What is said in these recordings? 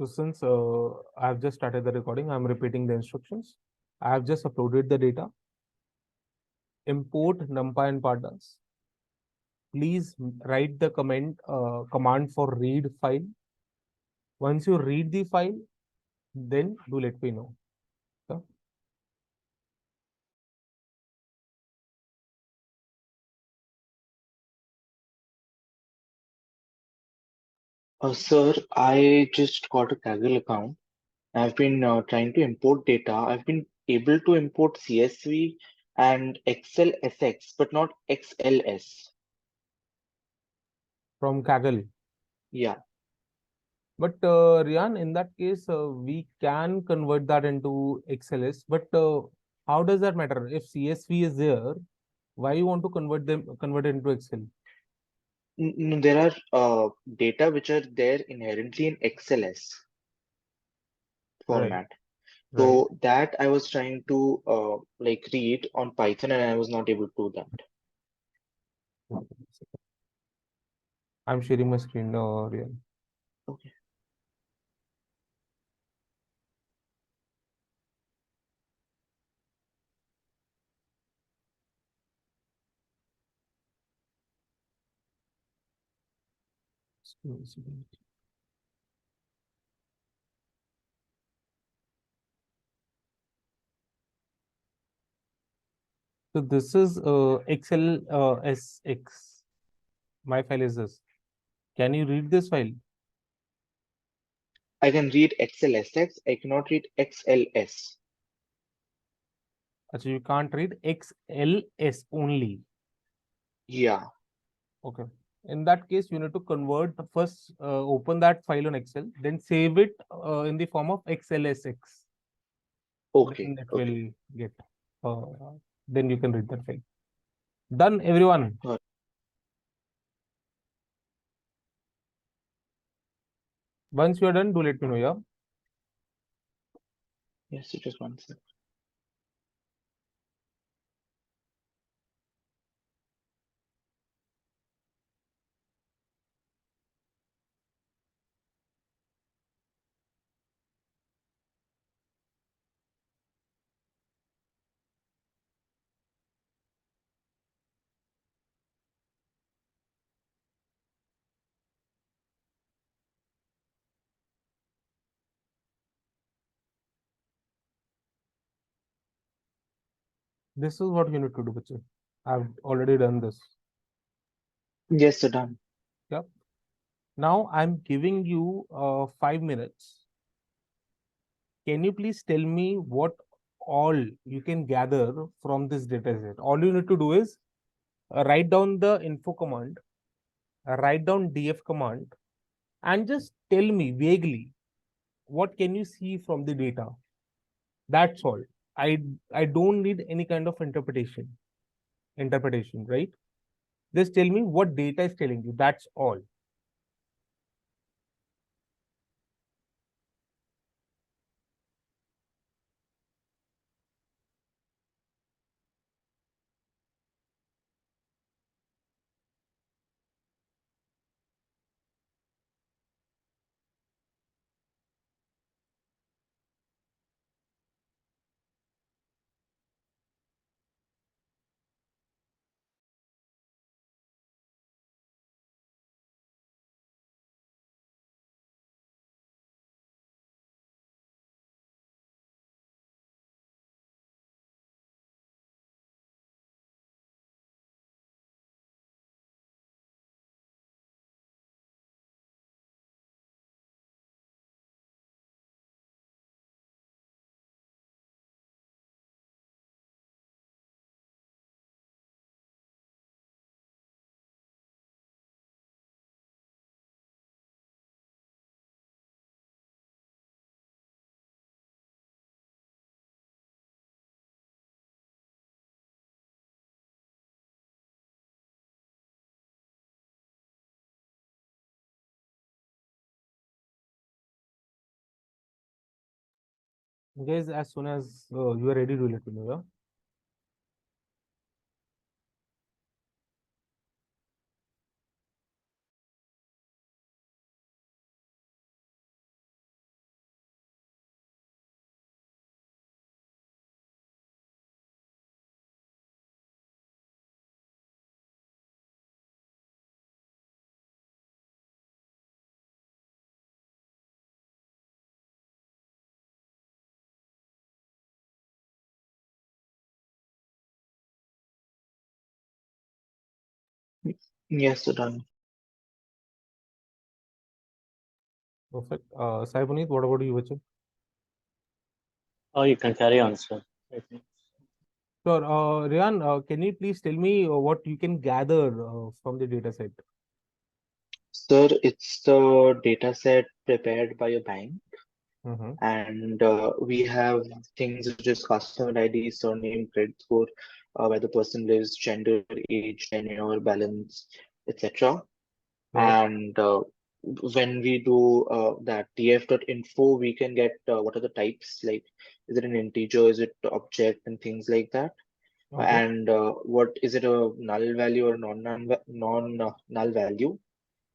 So since I have just started the recording, I'm repeating the instructions. I have just uploaded the data. Import NumPy and pandas. Please write the command for read file. Once you read the file, then do let me know. Okay? Sir, I just got a Kaggle account. I've been trying to import data. I've been able to import CSV and Excel SX, but not XLS. From Kaggle. Yeah. But Rian, in that case, we can convert that into XLS. But how does that matter? If CSV is there, why you want to convert it into Excel? There are data which are there inherently in XLS Right, format. right. So that I was trying to like read on Python and I was not able to do that. I'm sharing my screen, Rian. Okay. So this is Excel SX. My file is this. Can you read this file? I can read XLSX. I cannot read XLS. Actually, you can't read XLS only. Yeah. Okay. In that case, you need to convert first, open that file on Excel, then save it in the form of XLSX. Okay. Then it Okay. will get, uh, then you can read that file. Done, everyone. Got it. Once you're done, do let me know, yeah? Yes, just one second. This is what you need to do, Bache. I've already done this. Yes, sir, done. Yeah. Now I'm giving you 5 minutes. Can you please tell me what all you can gather from this data set? All you need to do is write down the info command, write down df command, and just tell me vaguely what can you see from the data. That's all. I don't need any kind of interpretation, right? Just tell me what data is telling you. That's all. Guys, as soon as you are ready to let me know. Yeah? Yes, sir, done. Perfect. Sai Puneet, what about you, Vachin? Oh, you can carry on, sir. Okay. Sure. Rian, can you please tell me what you can gather from the data set? Sir, it's the data set prepared by a bank, Mm-hmm. and we have things such as customer ID, surname, credit score, where the person lives, gender, age, tenure, balance, etc. Right. And when we do that df.info, we can get what are the types, like is it an integer, is it object, and things like that. Okay. And what is it, a null value or non null value?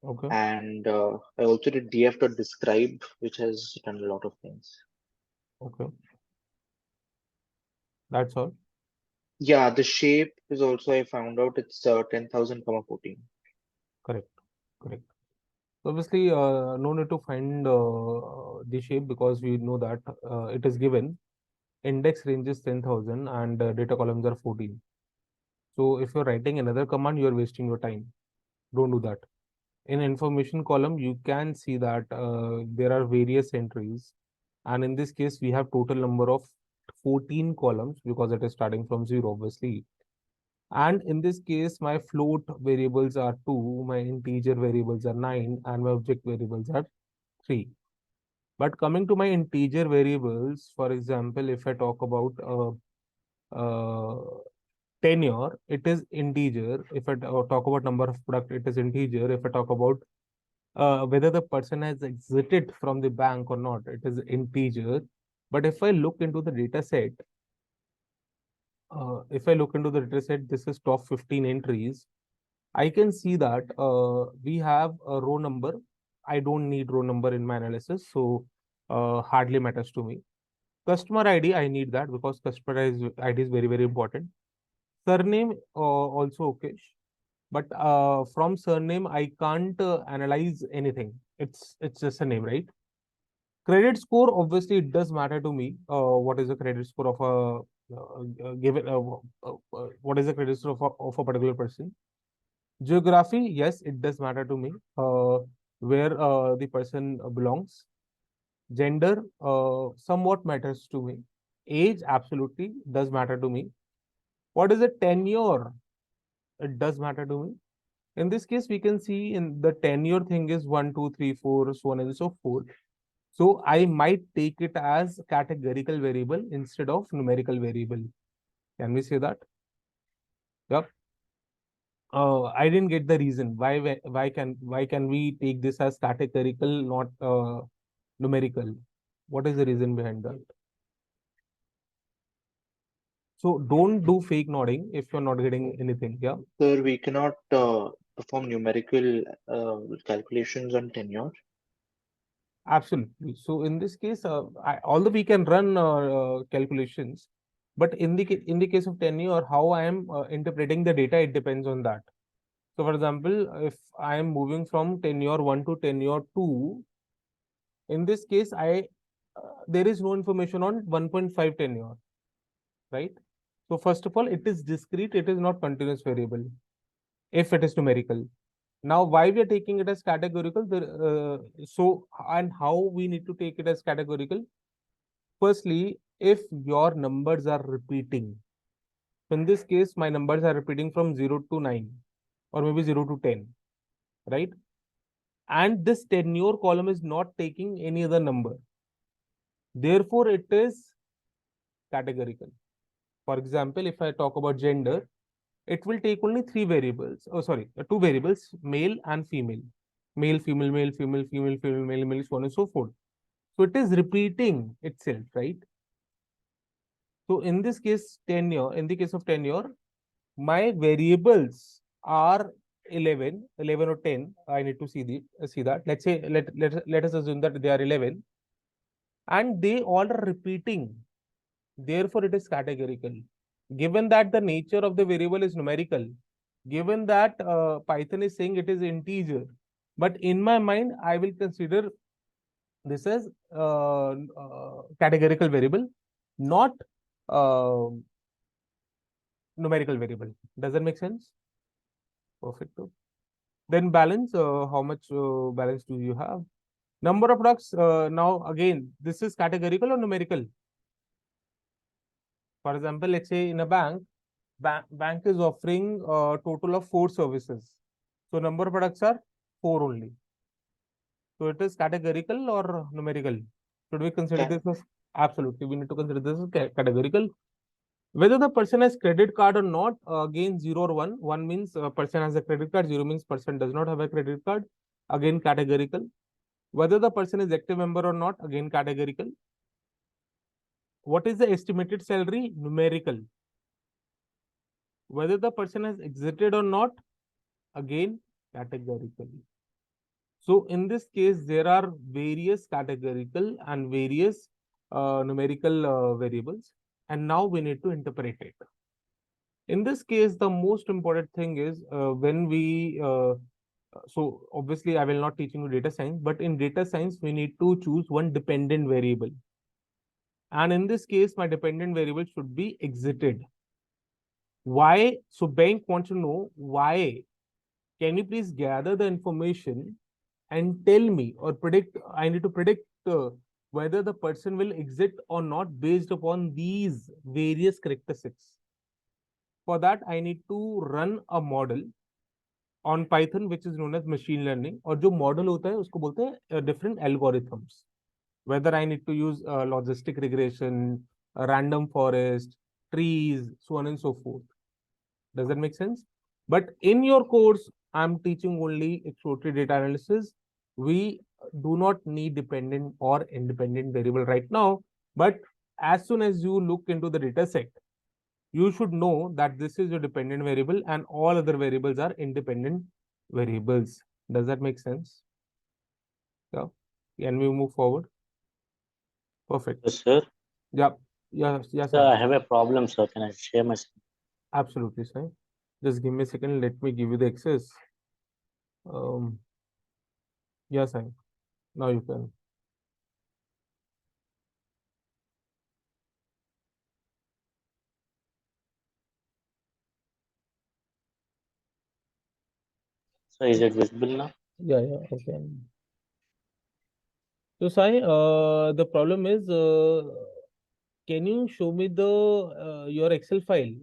Okay. And I also did df.describe, which has done a lot of things. Okay. That's all. Yeah, the shape is also I found out it's 10,000, 14. Correct. Correct. So obviously, no need to find the shape because we know that it is given. Index range is 10,000 and data columns are 14. So if you're writing another command, you're wasting your time. Don't do that. In information column, you can see that there are various entries. And in this case, we have total number of 14 columns because it is starting from zero, obviously. And in this case, my float variables are 2, my integer variables are 9, and my object variables are 3. But coming to my integer variables, for example, if I talk about tenure, it is integer. If I talk about number of product, it is integer. If I talk about whether the person has exited from the bank or not, it is integer. But if I look into the data set, this is top 15 entries. I can see that we have a row number. I don't need row number in my analysis, so hardly matters to me. Customer ID, I need that because customer ID is very, very important. Surname, also okay. But from surname, I can't analyze anything. It's just a name, right? Credit score, obviously, it does matter to me. What is the credit score of a given? What is the credit score of a particular person? Geography, yes, it does matter to me. Where the person belongs. Gender, somewhat matters to me. Age, absolutely does matter to me. What is the tenure? It does matter to me. In this case, we can see in the tenure thing is 1, 2, 3, 4, so on and so forth. So I might take it as categorical variable instead of numerical variable. Can we say that? Yep. I didn't get the reason why can we take this as categorical, not numerical? What is the reason behind that? So don't do fake nodding if you're not getting anything. Yeah. Sir, we cannot perform numerical calculations on tenure. Absolutely. So in this case, although we can run calculations, but in the case of tenure, how I am interpreting the data, it depends on that. So for example, if I am moving from tenure 1 to tenure 2, in this case, there is no information on 1.5 tenure, right? So first of all, it is discrete, it is not continuous variable if it is numerical. Now, why we are taking it as categorical? And how we need to take it as categorical? Firstly, if your numbers are repeating, so in this case, my numbers are repeating from 0 to 9 or maybe 0 to 10, right? And this tenure column is not taking any other number. Therefore, it is categorical. For example, if I talk about gender, it will take only three variables. Oh, sorry, two variables, male and female. Male, female, male, female, female, female, male, male, so on and so forth. So it is repeating itself, right? So in this case, tenure, in the case of tenure, my variables are 11 or 10. I need to see that. Let's say, let us assume that they are 11 and they all are repeating. Therefore, it is categorical. Given that the nature of the variable is numerical, given that Python is saying it is integer, but in my mind, I will consider this as categorical variable, not uh, numerical variable. Does that make sense? Perfect. Then balance, how much balance do you have? Number of products, now again, this is categorical or numerical? For example, let's say in a bank, bank is offering a total of 4 services. So number of products are 4 only. So it is categorical or numerical? Should we consider Ca- this as absolutely? We need to consider this as categorical. Whether the person has credit card or not, again 0 or 1. 1 means person has a credit card, 0 means person does not have a credit card. Again categorical. Whether the person is active member or not, again categorical. What is the estimated salary? Numerical. Whether the person has exited or not, again categorically. So in this case, there are various categorical and various numerical variables, and now we need to interpret it. In this case, the most important thing is when we so obviously I will not teach you data science, but in data science we need to choose one dependent variable, and in this case my dependent variable should be exited. Why? So bank wants to know why. Can you please gather the information and tell me or predict? I need to predict whether the person will exit or not based upon these various characteristics. For that, I need to run a model on Python, which is known as machine learning. और जो model होता है उसको बोलते हैं different algorithms. Whether I need to use logistic regression, random forest, trees, so on and so forth. Does that make sense? But in your course, I'm teaching only exploratory data analysis. We do not need dependent or independent variable right now. But as soon as you look into the data set, you should know that this is your dependent variable and all other variables are independent variables. Does that make sense? Yeah. Can we move forward? Perfect. Yes, sir. Yeah. Yes. Yes. Sir, I have a problem, sir. Can I share my screen? Absolutely, sir. Just give me a second. Let me give you the access. Yes, sir. Now you can. So is it visible now? Yeah, okay. So, Sai, the problem is, can you show me the your Excel file?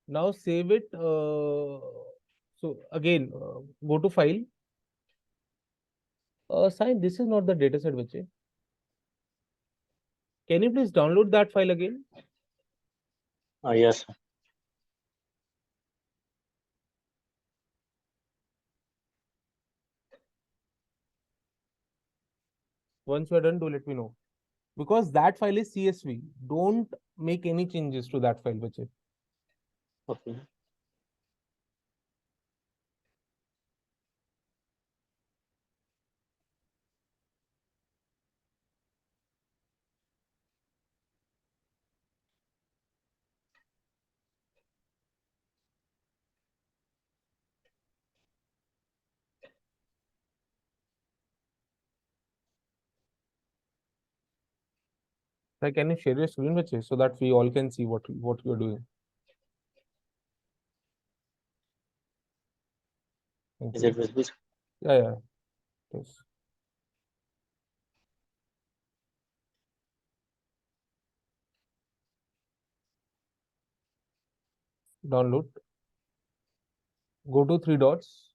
Now save it. So again, go to file. Sai, this is not the dataset, bache. Can you please download that file again? Yes, sir. Once you are done, do let me know. Because that file is CSV. Don't make any changes to that file, bache. Okay. Sai, can you share your screen, bache, so that we all can see what you are doing? Thank Is you. it visible? Yeah. Yes. Download. Go to 3 dots.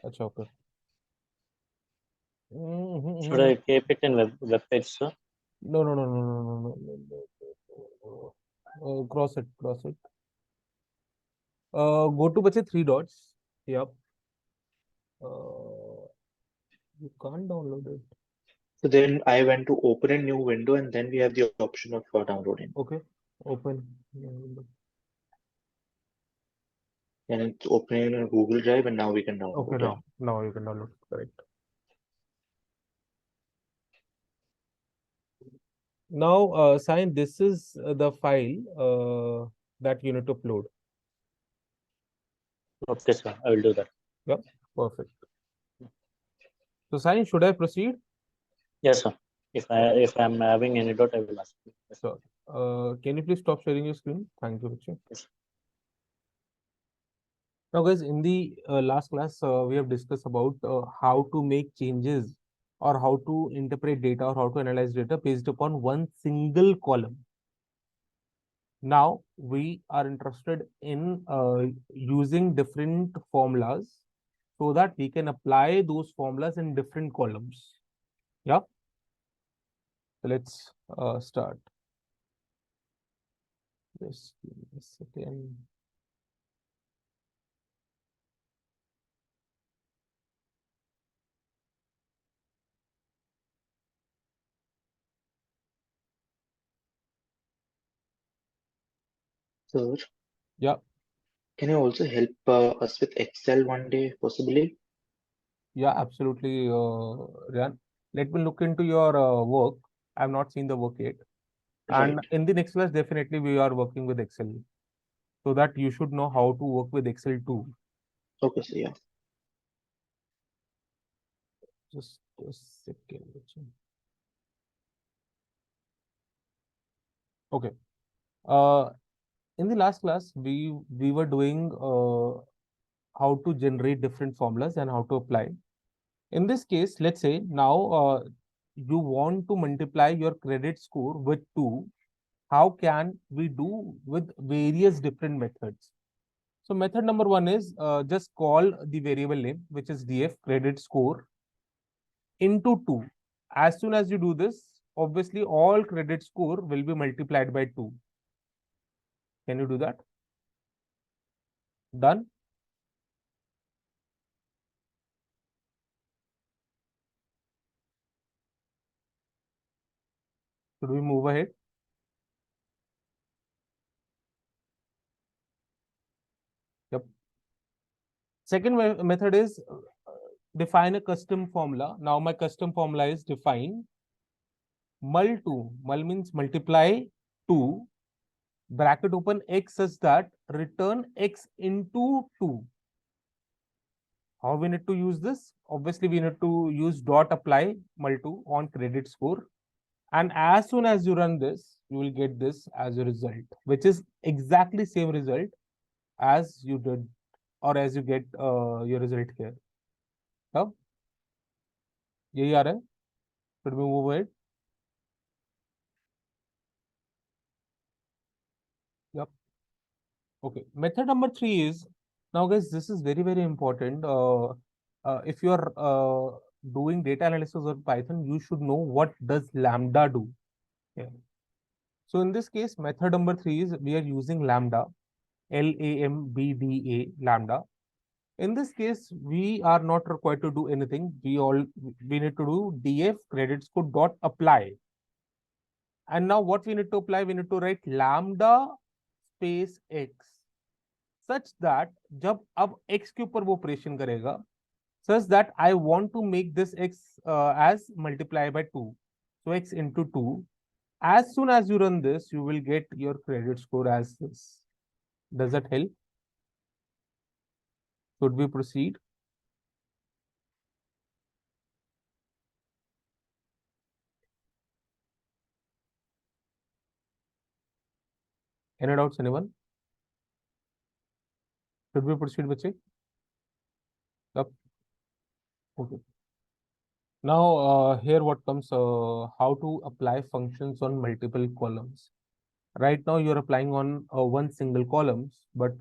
Acha, okay. Should I keep it in web page, sir? No. Cross it. Go to bache 3 dots. Yep. You can't download it. So then I went to open a new window and then we have the option of downloading. Okay. Open. And it's opening in a Google Drive and now we can download Okay, it. now you can download. Correct. Now, Sai, this is the file that you need to upload. Okay, sir. I will do that. Yep. Perfect. So, Sai, should I proceed? Yes, sir. If I'm having any doubt, I will ask you. Sure. Can you please stop sharing your screen? Thank you, Vichy. Yes. Now, guys, in the last class, we have discussed about how to make changes or how to interpret data or how to analyze data based upon one single column. Now, we are interested in using different formulas so that we can apply those formulas in different columns. Yeah. So let's start. Just give me a second. Sir, Yeah. can you also help us with Excel one day, possibly? Yeah, absolutely, Ryan. Let me look into your work. I've not seen the work yet. And Right. in the next class, definitely we are working with Excel so that you should know how to work with Excel too. Okay, so yeah. Just a second. Okay. Uh, in the last class, we were doing how to generate different formulas and how to apply. In this case, let's say now you want to multiply your credit score with 2. How can we do with various different methods? So method number 1 is just call the variable name, which is df credit score into 2. As soon as you do this, obviously all credit score will be multiplied by 2. Can you do that? Done? Should we move ahead? Yep. Second method is define a custom formula. Now my custom formula is define mul2. Mul means multiply 2, bracket open x such that return x into 2. How we need to use this? Obviously, we need to use dot apply mul2 on credit score. And as soon as you run this, you will get this as a result, which is exactly same result as you did or as you get your result here. अब यही आ रहा है. Should we move ahead? Yep. Okay. Method number 3 is, now guys, this is very important. If you are doing data analysis on Python, you should know what does lambda do. Yeah. So in this case, method number 3 is we are using lambda, lambda, lambda. In this case, we are not required to do anything. We need to do df credit score dot apply. And now what we need to apply? We need to write lambda space x such that जब अब x के ऊपर वो operation करेगा such that I want to make this x as multiply by 2. So x into 2. As soon as you run this, you will get your credit score as this. Does that help? Should we proceed? Any doubts, anyone? Should we proceed, bache? Yep. Okay. Now, here what comes, how to apply functions on multiple columns. Right now, you're applying on one single column, but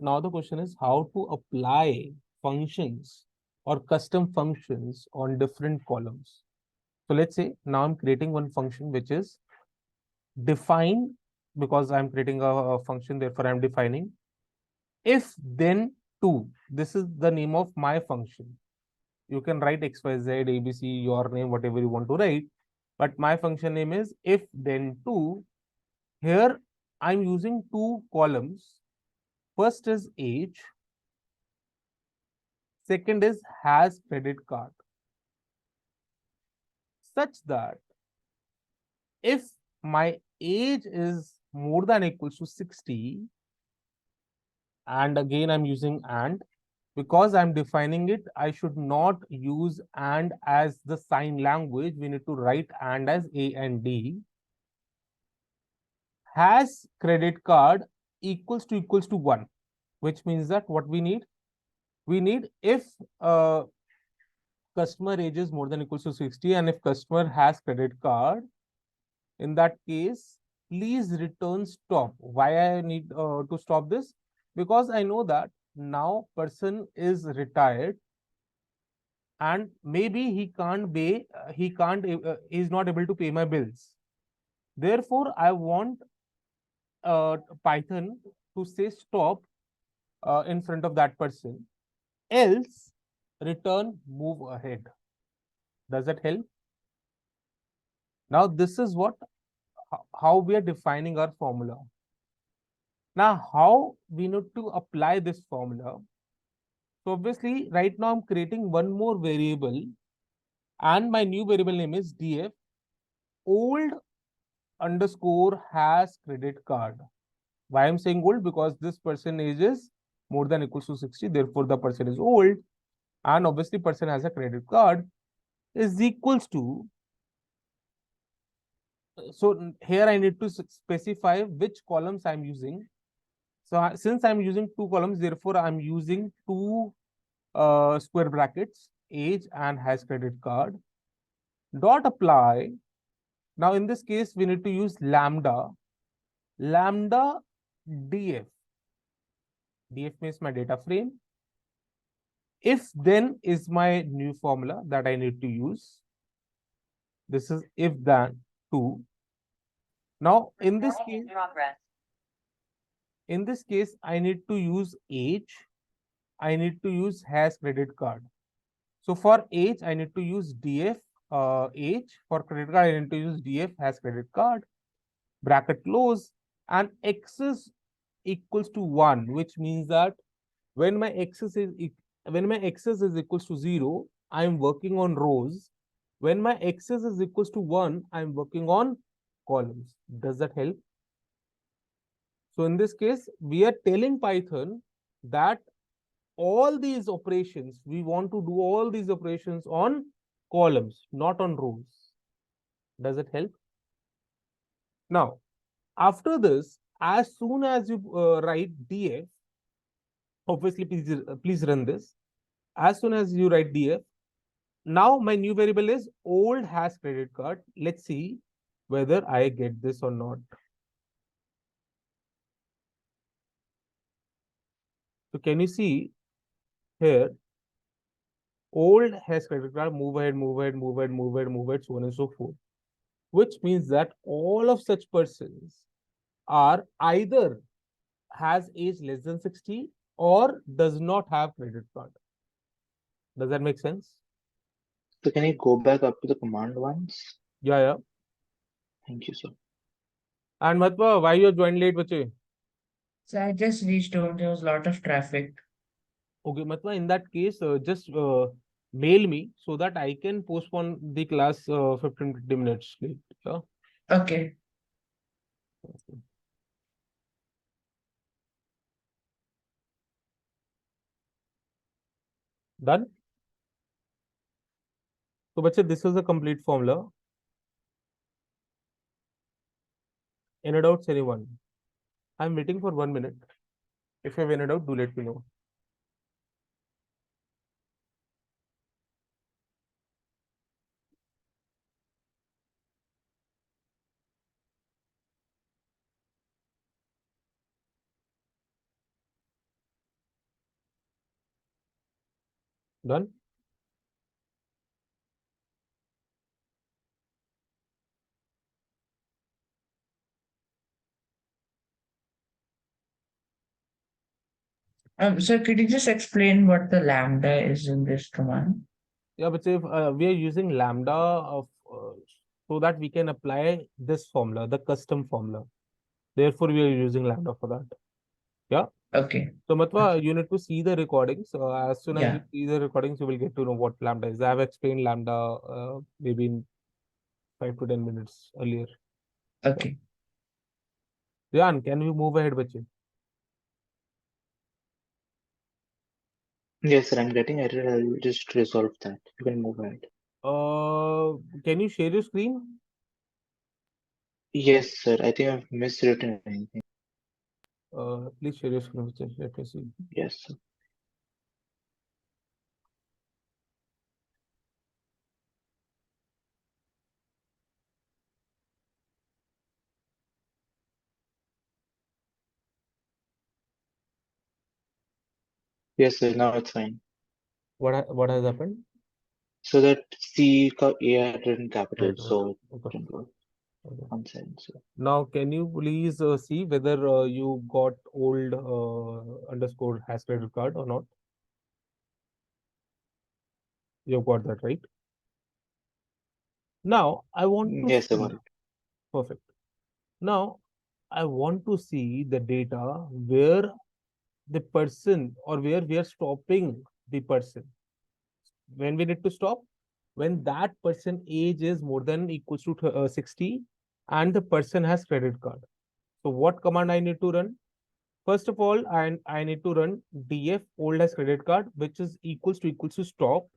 now the question is how to apply functions or custom functions on different columns. So let's say now I'm creating one function which is define, because I'm creating a function, therefore I'm defining if then 2. This is the name of my function. You can write xyz abc, your name, whatever you want to write, but my function name is if then 2. Here I'm using 2 columns. First is age, second is has credit card, such that if my age is more than equals to 60, and again I'm using and, because I'm defining it, I should not use and as the sign language. We need to write and as A and D. has credit card equals to 1, which means that what we need if customer age is more than equals to 60 and if customer has credit card, in that case, please return stop. Why I need to stop this? Because I know that now person is retired and maybe he can't pay, he's not able to pay my bills. Therefore, I want Python to say stop in front of that person, else return move ahead. Does that help? Now, this is what how we are defining our formula. Now, how we need to apply this formula? So obviously, right now I'm creating one more variable and my new variable name is df old underscore has credit card. Why I'm saying old? Because this person age is more than equals to 60, therefore the person is old, and obviously person has a credit card is equals to, so here I need to specify which columns I'm using. So since I'm using two columns, therefore I'm using two square brackets, age and has credit card, dot apply. Now in this case, we need to use lambda df. Df means my data frame. If then is my new formula that I need to use. This is if then two. Now in this case, I need to use age. I need to use has credit card. So for age, I need to use df age. For credit card, I need to use df has credit card. Bracket close, and x's equals to 1, which means that when my x's is equals to 0, I'm working on rows. When my x's is equals to 1, I'm working on columns. Does that help? So in this case, we are telling Python that all these operations, we want to do all these operations on columns, not on rows. Does it help? Now, after this, as soon as you write df, obviously please run this. As soon as you write df, now my new variable is old has credit card. Let's see whether I get this or not. So can you see here, old has credit card, move ahead, move ahead, move ahead, move ahead, move ahead, so on and so forth. Which means that all of such persons are either has age less than 60 or does not have credit card. Does that make sense? So can you go back up to the command once? Yeah. Thank you, sir. And Matwa, why you joined late, bache? So I just reached home. There was a lot of traffic. Okay, Matwa, in that case, just mail me so that I can postpone the class 15-20 minutes late. Yeah. Okay. Done? So, bache, this is a complete formula. Any doubts, anyone? I'm waiting for 1 minute. If you have any doubt, do let me know. Done? So could you just explain what the lambda is in this command? Yeah, but if we are using lambda of so that we can apply this formula, the custom formula. Therefore, we are using lambda for that. Yeah. Okay. So, Matwa, Okay. you need to see the recordings. As soon as you Yeah. see the recordings, you will get to know what lambda is. I have explained lambda maybe in 5 to 10 minutes earlier. Okay. Ryan, can we move ahead, bache? Yes, sir, I'm getting error. I'll just resolve that. You can move ahead. Can you share your screen? Yes, sir. I think I've miswritten anything. Please share your screen. Let me see. Yes, sir. Yes, sir. Now it's fine. What has happened? So that C A had written capital, Right. so it Okay. didn't work. Okay. One second, sir. Now, can you please see whether you got old underscore has credit card or not? You got that right. Now, I want to Yes, I got see. it. Perfect. Now, I want to see the data where the person or where we are stopping the person. When we need to stop? When that person age is more than equals to 60 and the person has credit card. So what command I need to run? First of all, I need to run df old as credit card, which is equals to stop.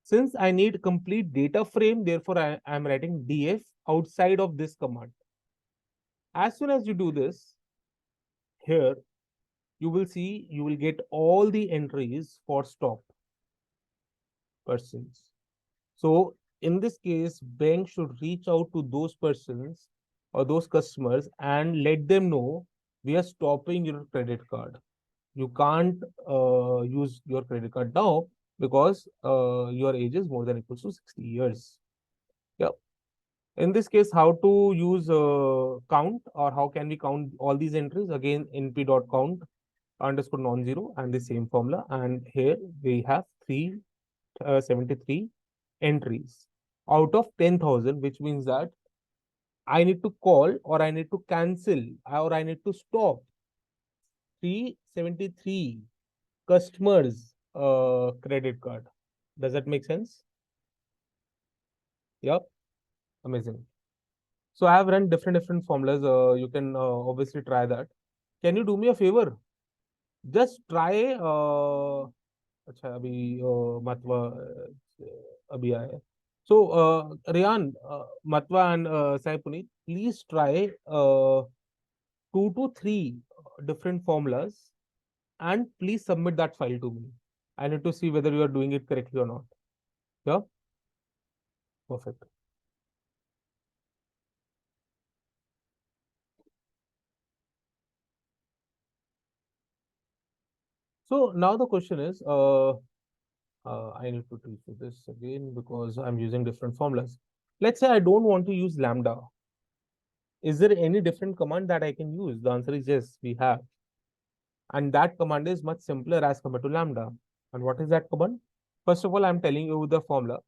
Since I need complete data frame, therefore I am writing df outside of this command. As soon as you do this, here you will see you will get all the entries for stop persons. So in this case, bank should reach out to those persons or those customers and let them know we are stopping your credit card. You can't use your credit card now because your age is more than equals to 60 years. Yeah. In this case, how to use count or how can we count all these entries? Again, np.count underscore non-zero and the same formula. And here we have 373 entries out of 10,000, which means that I need to call or I need to cancel or I need to stop 373 customers credit card. Does that make sense? Yep. Amazing. So I have run different formulas. You can obviously try that. Can you do me a favor? Just try. अच्छा अभी matwa अभी आया है. So Riyan, Matwa and Sai Puneet, please try 2 to 3 different formulas and please submit that file to me. I need to see whether you are doing it correctly or not. Yeah, perfect. So now the question is, I need to teach you this again because I'm using different formulas. Let's say I don't want to use lambda. Is there any different command that I can use? The answer is yes, we have. And that command is much simpler as compared to lambda. And what is that command? First of all, I'm telling you the formula.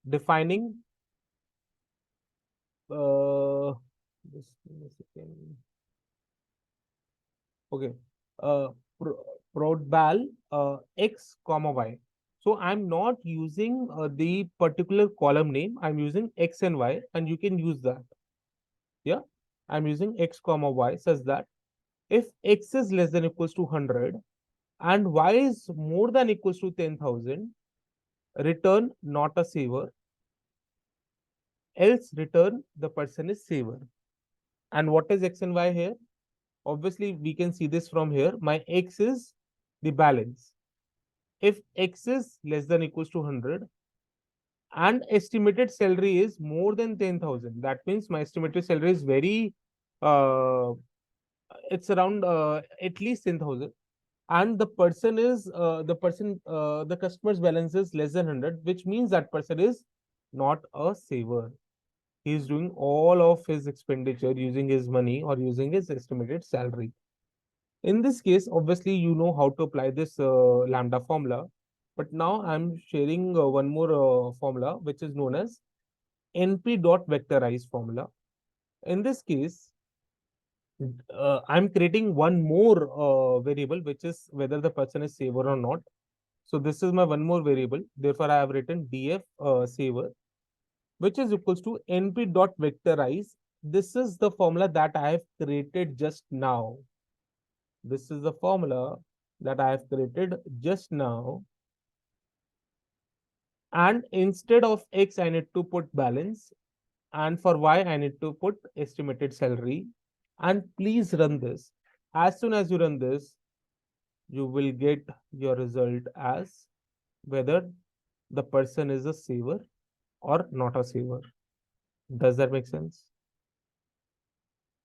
Defining just give me a second. Okay. Uh, Prodbal x comma y. So I'm not using the particular column name. I'm using x and y, and you can use that. Yeah, I'm using x comma y such that if x is less than equals to 100 and y is more than equals to 10,000, return not a saver. Else return the person is saver. And what is x and y here? Obviously, we can see this from here. My x is the balance. If x is less than equals to 100 and estimated salary is more than 10,000, that means my estimated salary is very, uh, it's around at least 10,000. And the customer's balance is less than 100, which means that person is not a saver. He is doing all of his expenditure using his money or using his estimated salary. In this case, obviously, you know how to apply this lambda formula. But now I'm sharing one more formula, which is known as np dot vectorize formula. In this case, I'm creating one more variable, which is whether the person is saver or not. So this is my one more variable. Therefore, I have written df saver, which is equals to np dot vectorize. This is the formula that I have created just now. This is the formula that I have created just now. And instead of x, I need to put balance. and for Y, I need to put estimated salary. And please run this. As soon as you run this, you will get your result as whether the person is a saver or not a saver. Does that make sense?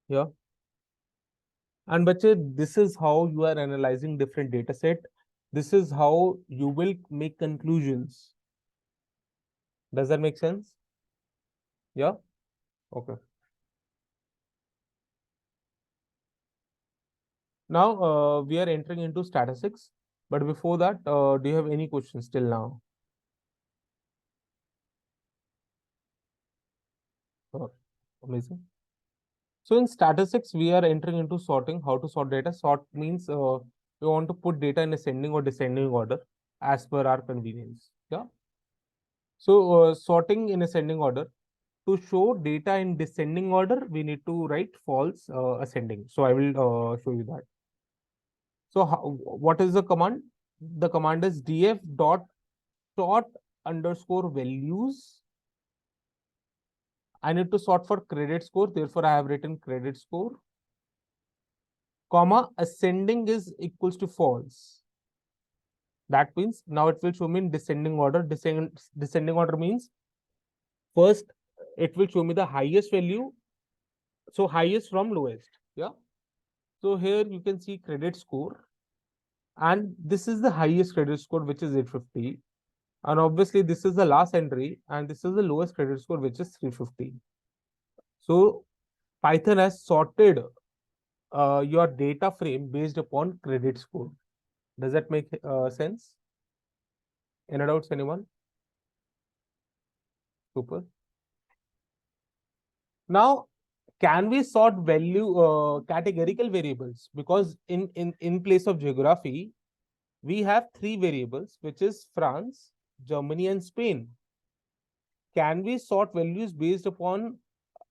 Yeah. And bache, this is how you are analyzing different data set. This is how you will make conclusions. Does that make sense? Yeah. Okay. Now we are entering into statistics, but before that, do you have any questions till now? Amazing. So in statistics, we are entering into sorting, how to sort data. Sort means we want to put data in ascending or descending order as per our convenience. Yeah. So sorting in ascending order. To show data in descending order, we need to write false ascending. So I will show you that. So what is the command? The command is df dot sort underscore values. I need to sort for credit score, therefore I have written credit score, comma, ascending is equals to false. That means now it will show me in descending order. Descending order means first it will show me the highest value. So highest from lowest. Yeah. So here you can see credit score. And this is the highest credit score, which is 850. And obviously this is the last entry, and this is the lowest credit score, which is 350. So Python has sorted your data frame based upon credit score. Does that make sense? Any doubts, anyone? Super. Now, can we sort value categorical variables? Because in place of geography, we have three variables, which is France, Germany, and Spain. Can we sort values based upon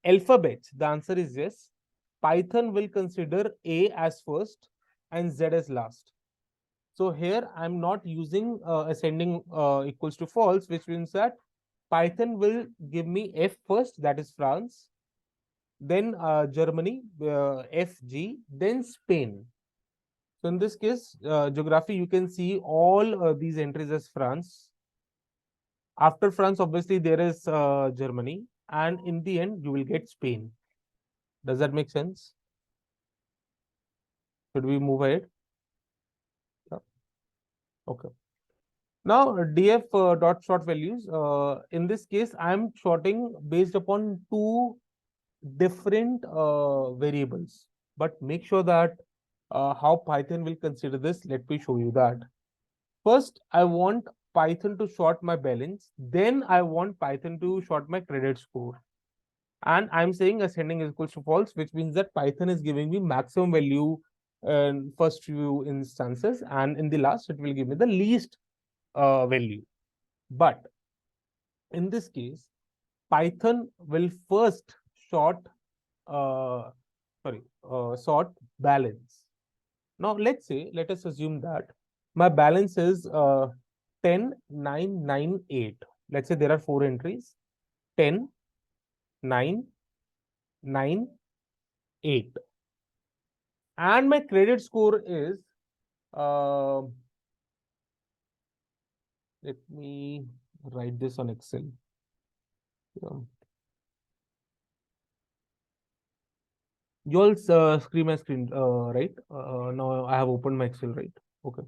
alphabets? The answer is yes. Python will consider A as first and Z as last. So here I'm not using ascending equals to false, which means that Python will give me F first, that is France, then Germany, FG, then Spain. So in this case, geography, you can see all these entries as France. After France, obviously, there is Germany. And in the end, you will get Spain. Does that make sense? Should we move ahead? Yeah. Okay. Now, df dot sort values. In this case, I am sorting based upon two different variables. But make sure that how Python will consider this. Let me show you that. First, I want Python to sort my balance. Then I want Python to sort my credit score. And I'm saying ascending is equals to false, which means that Python is giving me maximum value in first few instances, and in the last it will give me the least value. But in this case, Python will first sort sort balance. Now let us assume that my balance is 10, 9, 9, 8. Let's say there are four entries: 10, 9, 9, 8. And my credit score is let me write this on Excel. Yeah. You all screen my screen, right? Now I have opened my Excel, right? Okay.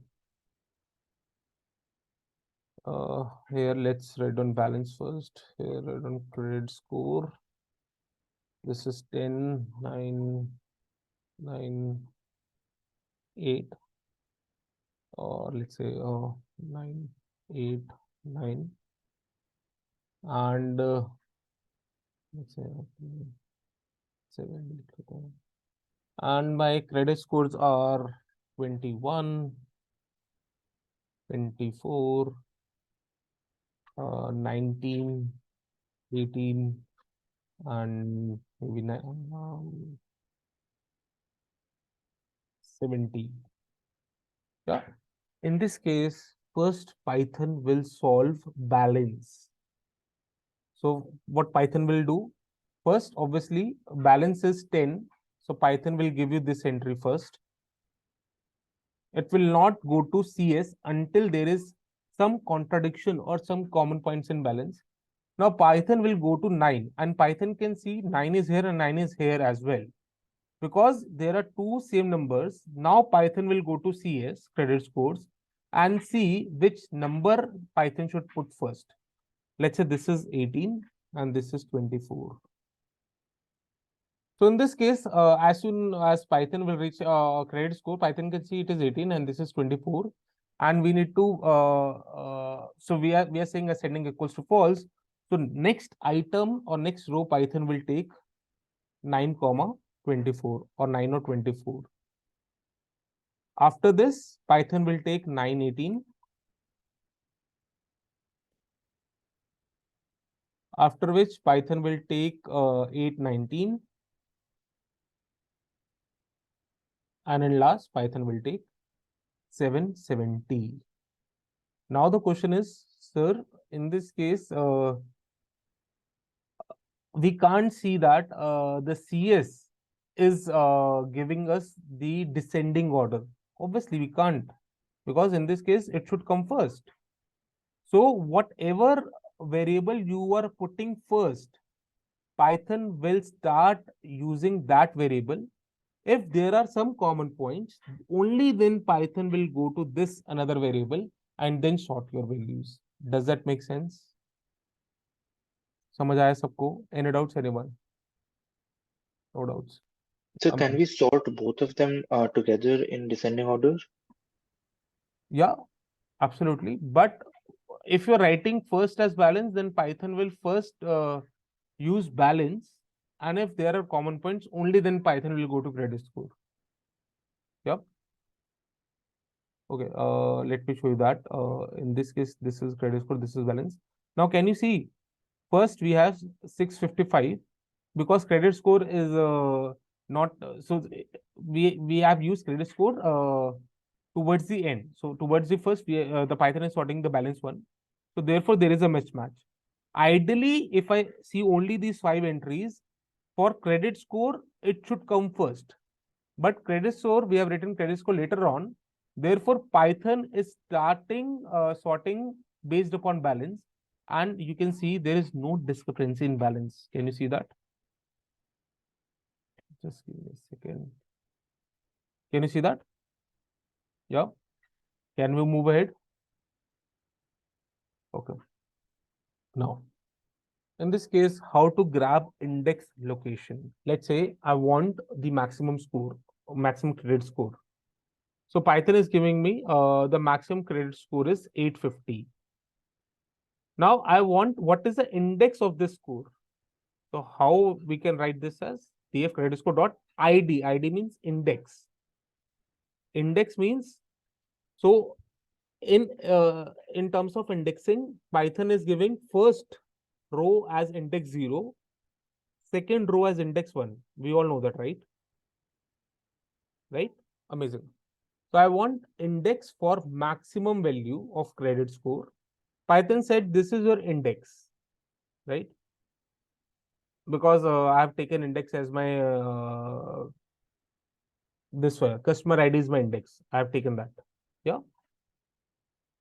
Here let's write down balance first. Here write down credit score. This is 10, 9, 9, 8, or let's say 9, 8, 9, and let's say 7. And my credit scores are 21, 24, 19, 18, and maybe 70. Yeah. In this case, first Python will solve balance. So what Python will do? First, obviously, balance is 10. So Python will give you this entry first. It will not go to CS until there is some contradiction or some common points in balance. Now Python will go to 9, and Python can see 9 is here and 9 is here as well. Because there are two same numbers, now Python will go to CS, credit scores, and see which number Python should put first. Let's say this is 18 and this is 24. So in this case, as soon as Python will reach credit score, Python can see it is 18 and this is 24. And we need to, so we are saying ascending equals to false. So next item or next row Python will take 9, 24 or 9 or 24. After this, Python will take 9, 18. After which Python will take 8, 19. And in last, Python will take 7, 70. Now the question is, sir, in this case, we can't see that the CS is giving us the descending order. Obviously, we can't, because in this case, it should come first. So whatever variable you are putting first, Python will start using that variable. If there are some common points, only then Python will go to this another variable and then sort your values. Does that make sense? समझ आया सबको? Any doubts, anyone? No doubts. So can we sort both of them together in descending order? Yeah, absolutely. But if you're writing first as balance, then Python will first use balance. And if there are common points, only then Python will go to credit score. Yep. Okay, let me show you that. In this case, this is credit score, this is balance. Now, can you see? First, we have 655 because credit score is not so we have used credit score towards the end. So towards the first, the Python is sorting the balance one. So therefore, there is a mismatch. Ideally, if I see only these 5 entries for credit score, it should come first. But credit score, we have written credit score later on. Therefore, Python is starting sorting based upon balance. And you can see there is no discrepancy in balance. Can you see that? Just give me a second. Can you see that? Yeah. Can we move ahead? Okay. Now, in this case, how to grab index location? Let's say I want the maximum score, maximum credit score. So Python is giving me the maximum credit score is 850. Now I want what is the index of this score. So how we can write this as df credit score dot id. ID means index. Index means, so in terms of indexing, Python is giving first row as index 0, second row as index 1. We all know that, right? Right? Amazing. So I want index for maximum value of credit score. Python said this is your index, right? Because I have taken index as my this way, customer ID is my index. I have taken that. Yeah.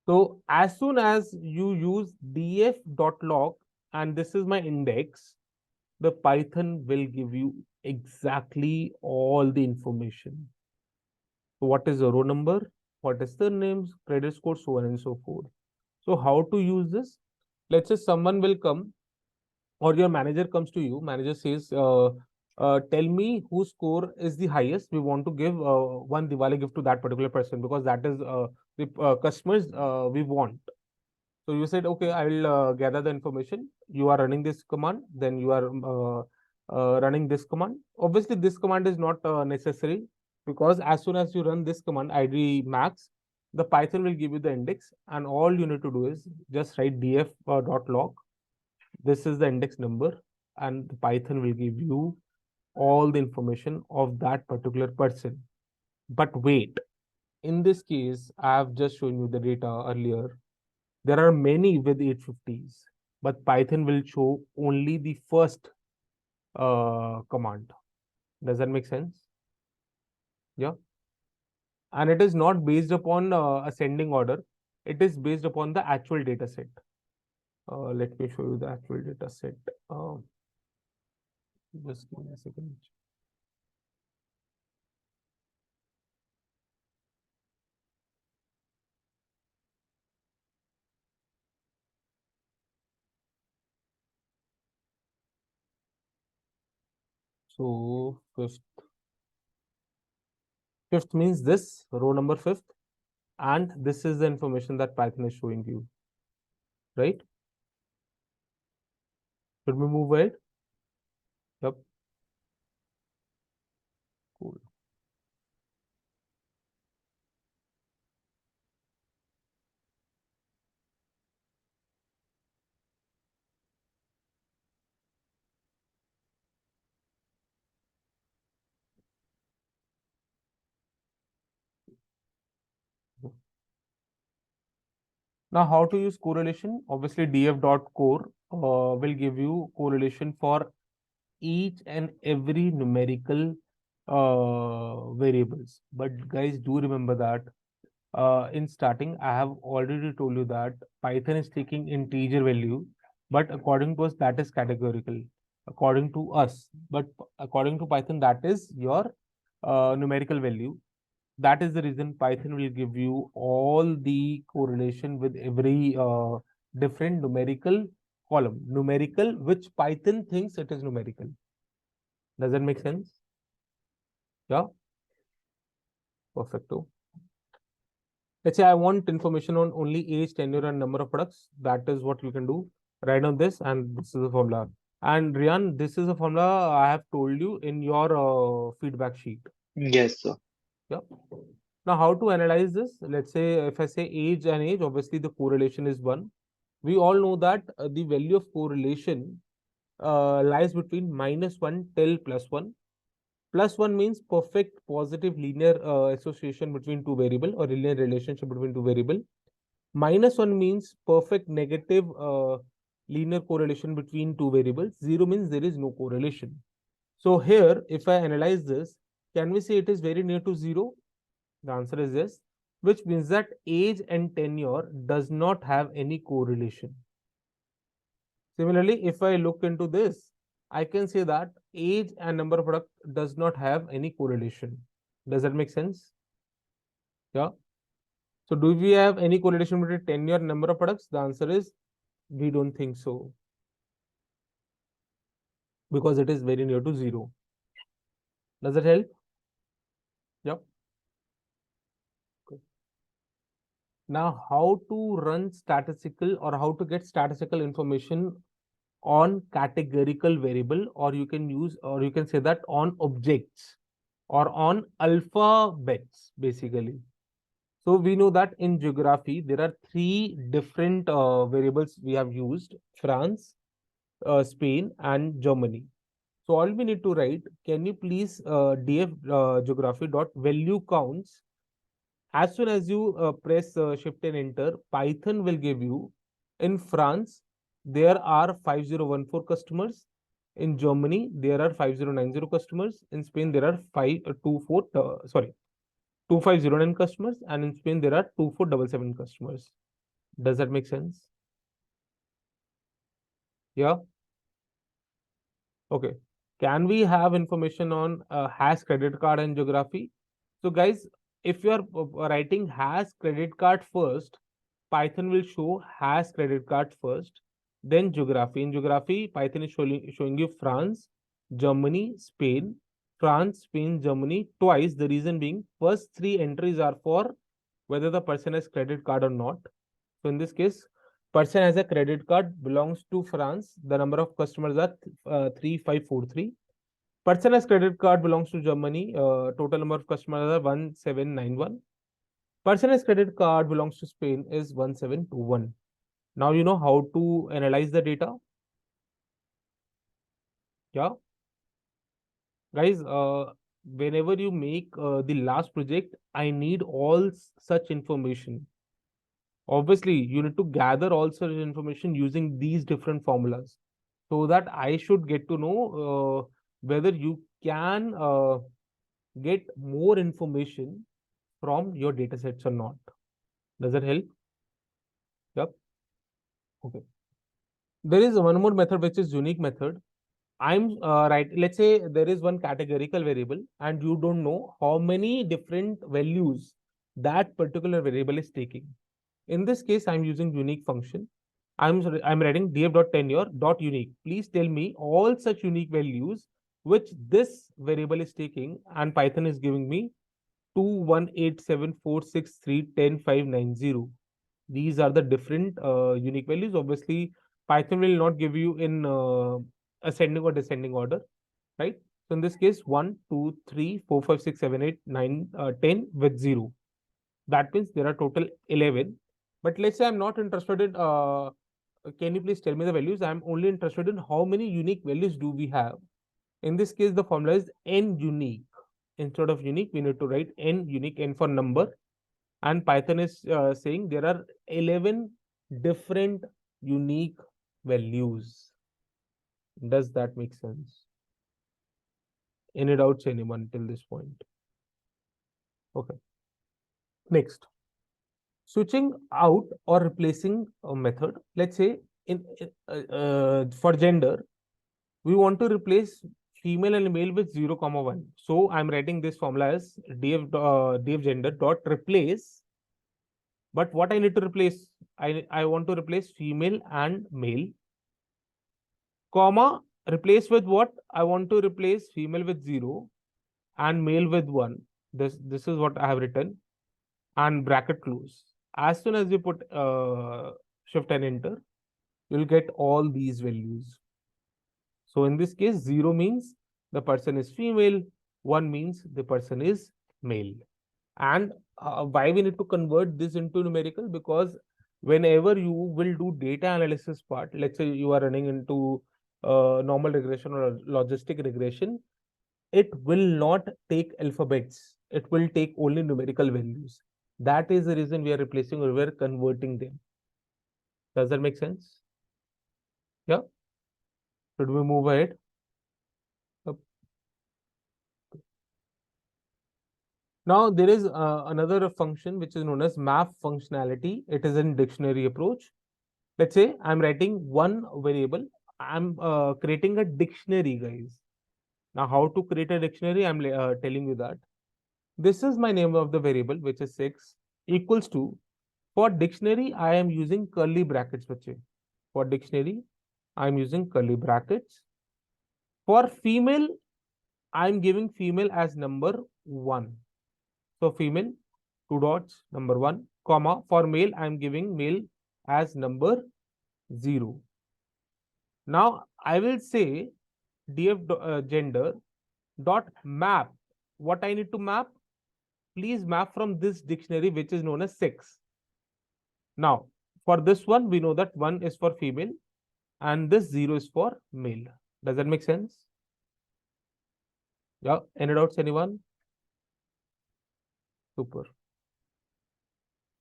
So as soon as you use df.log and this is my index, the Python will give you exactly all the information. So what is the row number? What is the names, credit score, so on and so forth. So how to use this? Let's say someone will come or your manager comes to you. Manager says, tell me whose score is the highest. We want to give one Diwali gift to that particular person because that is the customers we want. So you said, okay, I will gather the information. You are running this command, then you are running this command. Obviously, this command is not necessary because as soon as you run this command id max, the Python will give you the index, and all you need to do is just write df.log. This is the index number, and the Python will give you all the information of that particular person. But wait, in this case, I have just shown you the data earlier. There are many with 850s, but Python will show only the first command. Does that make sense? Yeah. And it is not based upon ascending order. It is based upon the actual data set. Let me show you the actual data set. Just give me a second. So fifth means this row number fifth, and this is the information that Python is showing you, right? Should we move ahead? Yep. Cool. Now, how to use correlation? Obviously, df.core will give you correlation for each and every numerical variables. But guys, do remember that in starting, I have already told you that Python is taking integer value, but according to us, that is categorical. According to us, but according to Python, that is your numerical value. That is the reason Python will give you all the correlation with every different numerical column. Numerical, which Python thinks it is numerical. Does that make sense? Yeah. Perfecto. Let's say I want information on only age, tenure, and number of products. That is what you can do. Write on this, and this is the formula. And Rian, this is a formula I have told you in your feedback sheet. Yes, sir. Yeah. Now, how to analyze this? Let's say if I say age and age, obviously the correlation is 1. We all know that the value of correlation lies between -1 till +1. +1 means perfect positive linear association between two variable or linear relationship between two variable. -1 means perfect negative linear correlation between two variables. 0 means there is no correlation. So here, if I analyze this, can we say it is very near to 0? The answer is yes, which means that age and tenure does not have any correlation. Similarly, if I look into this, I can say that age and number of product does not have any correlation. Does that make sense? Yeah. So do we have any correlation between tenure and number of products? The answer is we don't think so, because it is very near to 0. Does that help? Yep. Good. Now, how to run statistical or how to get statistical information on categorical variable, or you can use, or you can say that on objects or on alphabets, basically. So we know that in geography, there are 3 different variables we have used: France, Spain, and Germany. So all we need to write, can you please df geography dot value counts. As soon as you press shift and enter, Python will give you, in France, there are 5014 customers. In Germany, there are 5090 customers. In Spain, there are 2509 customers. And in Spain, there are 2477 customers. Does that make sense? Yeah. Okay. Can we have information on has credit card and geography? So guys, if you are writing has credit card first, Python will show has credit card first, then geography. In geography, Python is showing you France, Germany, Spain, France, Spain, Germany twice. The reason being, first 3 entries are for whether the person has credit card or not. So in this case, person has a credit card, belongs to France. The number of customers are 3543. Person has credit card, belongs to Germany. Total number of customers are 1791. Person has credit card, belongs to Spain, is 1721. Now you know how to analyze the data. Yeah. Guys, whenever you make the last project, I need all such information. Obviously, you need to gather all such information using these different formulas. so that I should get to know whether you can get more information from your data sets or not. Does that help? Yep. Okay. There is one more method which is unique method. I'm right. Let's say there is one categorical variable and you don't know how many different values that particular variable is taking. In this case, I'm using unique function. I'm writing df.tenure.unique. Please tell me all such unique values which this variable is taking, and Python is giving me 218746310,590. These are the different unique values. Obviously, Python will not give you in ascending or descending order, right? So in this case, 1, 2, 3, 4, 5, 6, 7, 8, 9, 10 with 0. That means there are total 11. But let's say I'm not interested in, can you please tell me the values? I'm only interested in how many unique values do we have. In this case, the formula is n unique. Instead of unique, we need to write n unique, n for number. And Python is saying there are 11 different unique values. Does that make sense? Any doubts, anyone till this point? Okay. Next, switching out or replacing a method. Let's say for gender, we want to replace female and male with 0, 1. So I'm writing this formula as df gender dot replace. But what I need to replace? I want to replace female and male. Comma, replace with what? I want to replace female with 0 and male with 1. This is what I have written, and bracket close. As soon as you put shift and enter, you'll get all these values. So in this case, 0 means the person is female, 1 means the person is male. And why we need to convert this into numerical? Because whenever you will do data analysis part, let's say you are running into normal regression or logistic regression, it will not take alphabets. It will take only numerical values. That is the reason we are replacing or we are converting them. Does that make sense? Yeah. Should we move ahead? Yep. Now there is another function which is known as map functionality. It is in dictionary approach. Let's say I'm writing one variable. I'm creating a dictionary, guys. Now, how to create a dictionary? I'm telling you that. This is my name of the variable, which is 6, equals to, for dictionary, I am using curly brackets. For dictionary, I'm using curly brackets. For female, I'm giving female as number 1. So female, 2 dots, number 1, comma. For male, I'm giving male as number 0. Now, I will say df gender dot map. What I need to map? Please map from this dictionary, which is known as 6. Now, for this one, we know that 1 is for female and this 0 is for male. Does that make sense? Yeah, any doubts, anyone? Super.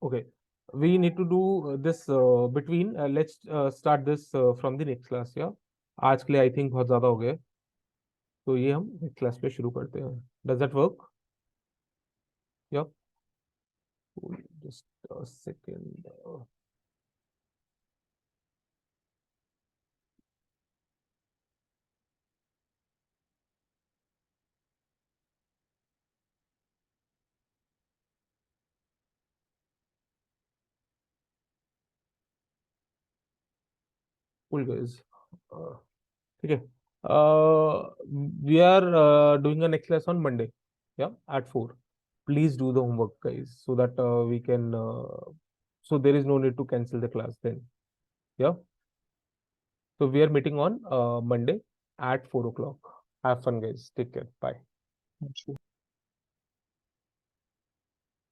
Okay, we need to do this between. Let's start this from the next class. Yeah, आज के लिए I think बहुत ज़्यादा हो गए, तो ये हम next class पे शुरू करते हैं. Does that work? Yeah. Just a second. Cool, guys. Okay. We are doing a next class on Monday. Yeah, at 4. Please do the homework, guys, so that we can. So there is no need to cancel the class then. Yeah. So we are meeting on Monday at 4 o'clock. Have fun, guys. Take care. Bye. Thank you.